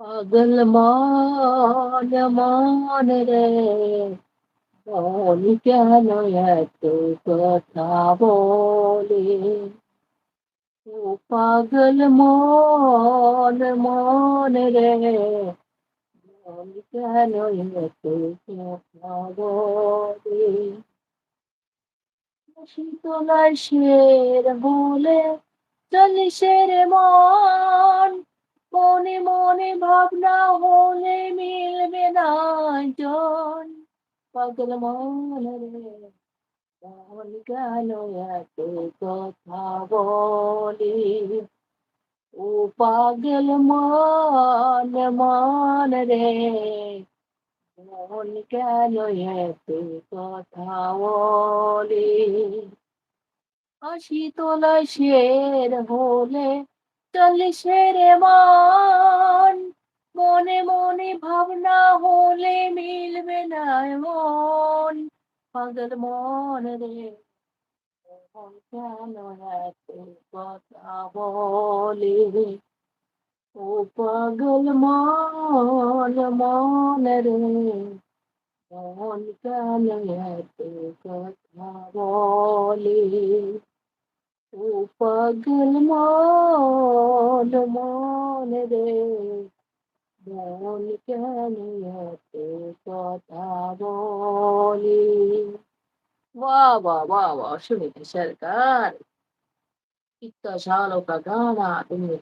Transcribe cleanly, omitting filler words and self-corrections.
পাগল মন মন রে মন কেন এত কথা বলে ও পাগল মন মন রে মন কেন এত কথা বলে শীতলার শের বলে চল্লিশের মন মনে মনে ভাবনা হলে মিলবে না জন পাগল মন রে মন কেন এত কথা বলি ও পাগল মন মন রে মন কেন এত কথা বলি আশি তোলা শের হলে চল্লিশের মান মনে মনে ভাবনা হলে মিলবে না মন পাগল মন রে মন কেন এত কথা বলে ও পাগল মন মন রে মন কেন এত কথা বলে ও পাগল মন মন রে মন কেন এত কথা বলে वाह वाह वाह वाह सुनीता सरकार कितना सालों का गाना तुमने